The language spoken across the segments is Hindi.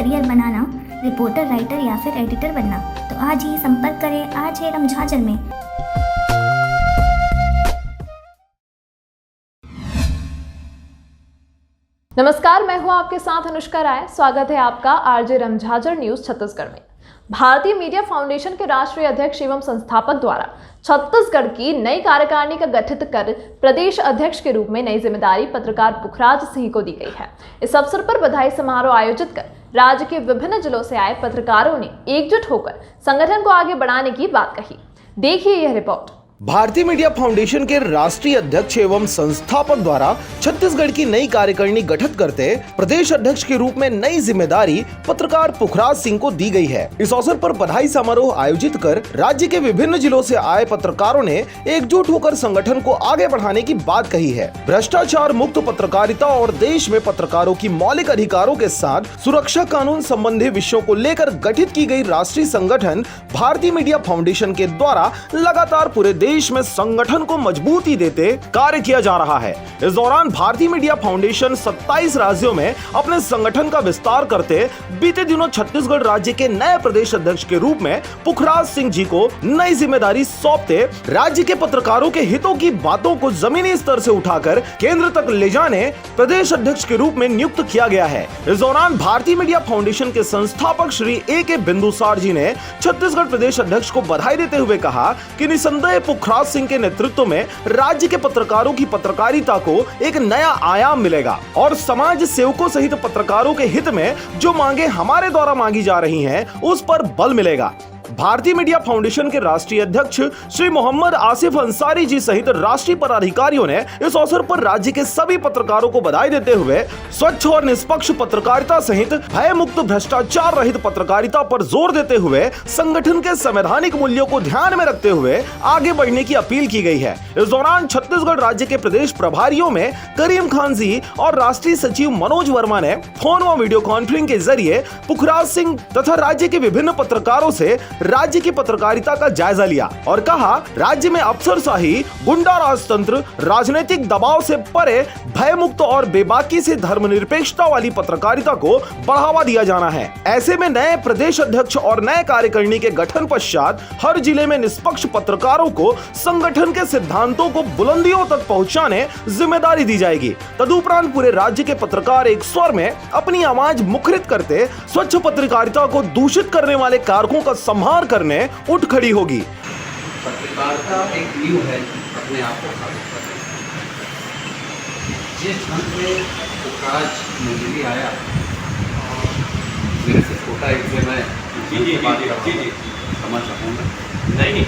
करियर बनाना, रिपोर्टर, राइटर या फिर एडिटर बनना, तो आज ही संपर्क करें आज है रमझाझर में। नमस्कार, मैं हूं आपके साथ अनुष्का राय। स्वागत है आपका आरजे रमझाझर न्यूज छत्तीसगढ़ में। भारतीय मीडिया फाउंडेशन के राष्ट्रीय अध्यक्ष एवं संस्थापक द्वारा छत्तीसगढ़ की नई कार्यकारिणी का गठित कर प्रदेश अध्यक्ष के रूप में नई जिम्मेदारी पत्रकार पुखराज सिंह को दी गई है। इस अवसर पर बधाई समारोह आयोजित कर राज्य के विभिन्न जिलों से आए पत्रकारों ने एकजुट होकर संगठन को आगे बढ़ाने की बात कही। देखिए यह रिपोर्ट। भारतीय मीडिया फाउंडेशन के राष्ट्रीय अध्यक्ष एवं संस्थापक द्वारा छत्तीसगढ़ की नई कार्यकारिणी गठित करते प्रदेश अध्यक्ष के रूप में नई जिम्मेदारी पत्रकार पुखराज सिंह को दी गई है। इस अवसर पर बधाई समारोह आयोजित कर राज्य के विभिन्न जिलों से आए पत्रकारों ने एकजुट होकर संगठन को आगे बढ़ाने की बात कही है। भ्रष्टाचार मुक्त पत्रकारिता और देश में पत्रकारों की मौलिक अधिकारों के साथ सुरक्षा कानून संबंधी विषयों को लेकर गठित की गई राष्ट्रीय संगठन भारतीय मीडिया फाउंडेशन के द्वारा लगातार पूरे देश में संगठन को मजबूती देते कार्य किया जा रहा है। इस दौरान भारतीय मीडिया फाउंडेशन 27 राज्यों में अपने संगठन का विस्तार करते बीते दिनों छत्तीसगढ़ राज्य के नए प्रदेश अध्यक्ष के रूप में पुखराज सिंह जी को नई जिम्मेदारी सौंपते राज्य के पत्रकारों के हितों की बातों को जमीनी स्तर से उठाकर केंद्र तक ले जाने प्रदेश अध्यक्ष के रूप में नियुक्त किया गया है। इस दौरान भारतीय मीडिया फाउंडेशन के संस्थापक श्री ए.के. बिंदुसार जी ने छत्तीसगढ़ प्रदेश अध्यक्ष को बधाई देते हुए कहा कि निसंदेह पुखराज सिंह के नेतृत्व में राज्य के पत्रकारों की पत्रकारिता को एक नया आयाम मिलेगा और समाज सेवकों सहित पत्रकारों के हित में जो मांगे हमारे द्वारा मांगी जा रही हैं, उस पर बल मिलेगा। भारतीय मीडिया फाउंडेशन के राष्ट्रीय अध्यक्ष श्री मोहम्मद आसिफ अंसारी जी सहित राष्ट्रीय पदाधिकारियों ने इस अवसर पर राज्य के सभी पत्रकारों को बधाई देते हुए स्वच्छ और निष्पक्ष पत्रकारिता सहित भय मुक्त भ्रष्टाचार रहित पत्रकारिता पर जोर देते हुए संगठन के संवैधानिक मूल्यों को ध्यान में रखते हुए आगे बढ़ने की अपील की गई है। इस दौरान छत्तीसगढ़ राज्य के प्रदेश प्रभारियों में करीम खान जी और राष्ट्रीय सचिव मनोज वर्मा ने फोन व वीडियो कॉन्फ्रेंसिंग के जरिए पुखराज सिंह तथा राज्य के विभिन्न पत्रकारों से राज्य की पत्रकारिता का जायजा लिया और कहा, राज्य में अफसरशाही, गुंडा राजतंत्र, राजनीतिक दबाव से परे भयमुक्त और बेबाकी से धर्मनिरपेक्षता वाली पत्रकारिता को बढ़ावा दिया जाना है। ऐसे में नए प्रदेश अध्यक्ष और नए कार्यकारिणी के गठन पश्चात हर जिले में निष्पक्ष पत्रकारों को संगठन के सिद्धांतों को बुलंदियों तक पहुंचाने जिम्मेदारी दी जाएगी। तदुपरांत पूरे राज्य के पत्रकार एक स्वर में अपनी आवाज मुखरित करते स्वच्छ पत्रकारिता को दूषित करने वाले कारकों का संहार करने उठ खड़ी होगी। पत्रकारिता एक नींव है अपने आप को साबित करने। जिस ढंग में पुखराज मंजूरी आया, मेरे से छोटा इसलिए मैं समझ सकूँगा नहीं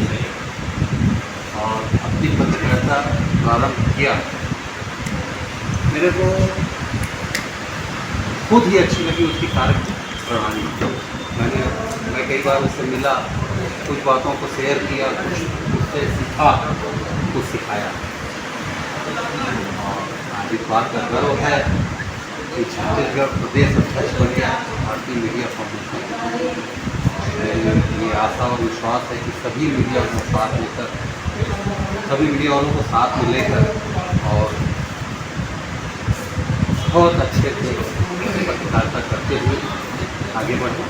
और अपनी पत्रकारिता प्रारंभ किया, मेरे को खुद ही अच्छी लगी उसकी कार्य प्रणाली। मैं कई बार उससे मिला, कुछ बातों को शेयर किया, कुछ उससे सीखा, कुछ सिखाया और आज इस बात का गर्व है कि छत्तीसगढ़ प्रदेश अध्यक्ष बन गया भारतीय मीडिया फाउंडेशन। ये आशा और विश्वास है कि सभी मीडिया को साथ लेकर, सभी मीडिया वालों को साथ में लेकर और बहुत अच्छे से पत्रकारिता करते हुए आगे बढ़े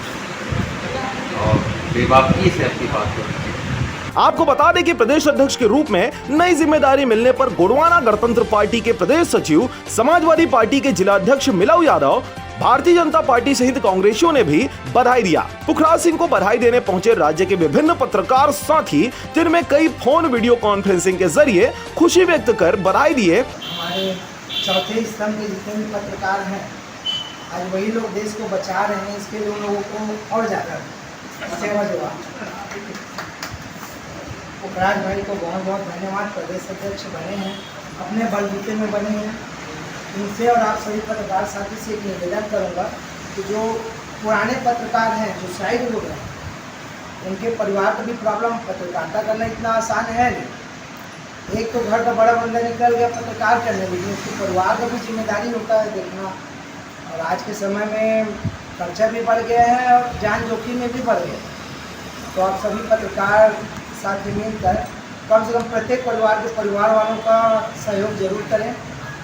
और बेबाकी से अपनी बात करें। आपको बता दें कि प्रदेश अध्यक्ष के रूप में नई जिम्मेदारी मिलने पर गोंडवाना गणतंत्र पार्टी के प्रदेश सचिव, समाजवादी पार्टी के जिला अध्यक्ष मिलाऊ यादव, भारतीय जनता पार्टी सहित कांग्रेसियों ने भी बधाई दिया। पुखराज सिंह को बधाई देने पहुंचे राज्य के विभिन्न पत्रकार साथी जिनमें कई फोन वीडियो कॉन्फ्रेंसिंग के जरिए खुशी व्यक्त कर बधाई दिए। हमारे चौथे स्तंभ के जितने भी पत्रकार हैं, आज वही लोग देश को बचा रहे हैं। इसके लिए उन लोगों को और ज़्यादा सेवा जवाब। पुखराज भाई को बहुत बहुत धन्यवाद। प्रदेश अध्यक्ष बने हैं, अपने बलबूते में बने हैं। इनसे और आप सभी पत्रकार साथी से एक निवेदन करूँगा कि जो पुराने पत्रकार हैं, जो साइड हो गए, उनके परिवार को भी प्रॉब्लम, पत्रकारिता करना इतना आसान है नहीं। एक तो घर का बड़ा बंदा निकल गया पत्रकार करने, लेकिन उसके परिवार का भी जिम्मेदारी होता है देखना। और आज के समय में खर्चा भी बढ़ गया है और जान जोखिम में भी बढ़ गया। तो आप सभी पत्रकार साथ मिलकर कम से कम प्रत्येक परिवार के परिवार वालों का सहयोग जरूर करें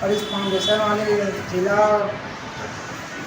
और इस फाउंडेशन वाले जिला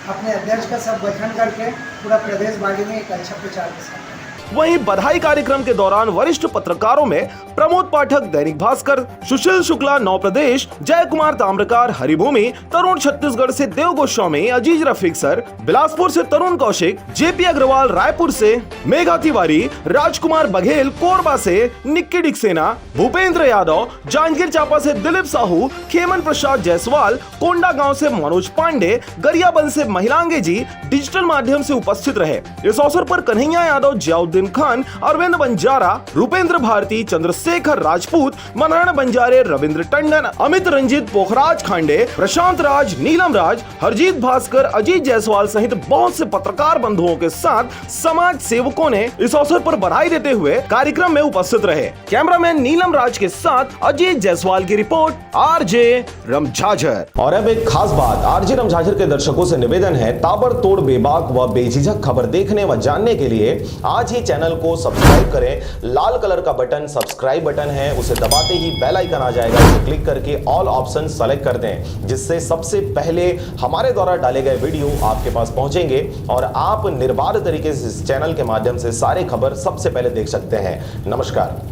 अपने अध्यक्ष का सब गठन करके पूरा प्रदेश बागी में एक अच्छा प्रचार के साथ। वहीं बधाई कार्यक्रम के दौरान वरिष्ठ पत्रकारों में प्रमोद पाठक दैनिक भास्कर, सुशील शुक्ला नौ प्रदेश, जय कुमार ताम्रकार हरिभूमि, तरुण छत्तीसगढ़ से देव गोस्वामी, अजीज रफीक सर, बिलासपुर से तरुण कौशिक, जेपी अग्रवाल रायपुर से, मेघा तिवारी, राजकुमार बघेल कोरबा से, निक्की डिक्सेना, भूपेंद्र यादव, जांजगीर चांपा से दिलीप साहू, खेमन प्रसाद जायसवाल, कोंडागांव से मनोज पांडे, गरियाबंद से महिलांगे जी डिजिटल माध्यम से उपस्थित रहे। इस अवसर पर कन्हैया यादव, जियाउद्दीन खान, अरविंद बंजारा, रूपेंद्र भारती, चंद्रशेखर राजपूत, मनहर बंजारे, रविंद्र टंडन, अमित रंजीत, पोखराज खांडे, प्रशांत राज, नीलम राज, हरजीत भास्कर, अजीत जायसवाल सहित बहुत से पत्रकार बंधुओं के साथ समाज सेवकों ने इस अवसर पर बधाई देते हुए कार्यक्रम में उपस्थित रहे। कैमरामैन नीलम राज के साथ अजीत जायसवाल की रिपोर्ट, आरजे रमझाझर। और अब एक खास बात, आरजे रमझाझर के दर्शकों से निवेदन है, ताबड़तोड़ बेबाक व बेझिझक खबर देखने व जानने के लिए आज ही चैनल को सब्सक्राइब करें। लाल कलर का बटन सब्सक्राइब बटन है, उसे दबाते ही बेल आइकन आ जाएगा, उसे क्लिक करके ऑल ऑप्शन सेलेक्ट कर दें, जिससे सबसे पहले हमारे द्वारा डाले गए वीडियो आपके पास पहुंचेंगे और आप निर्बाध तरीके से इस चैनल के माध्यम से सारे खबर सबसे पहले देख सकते हैं। नमस्कार।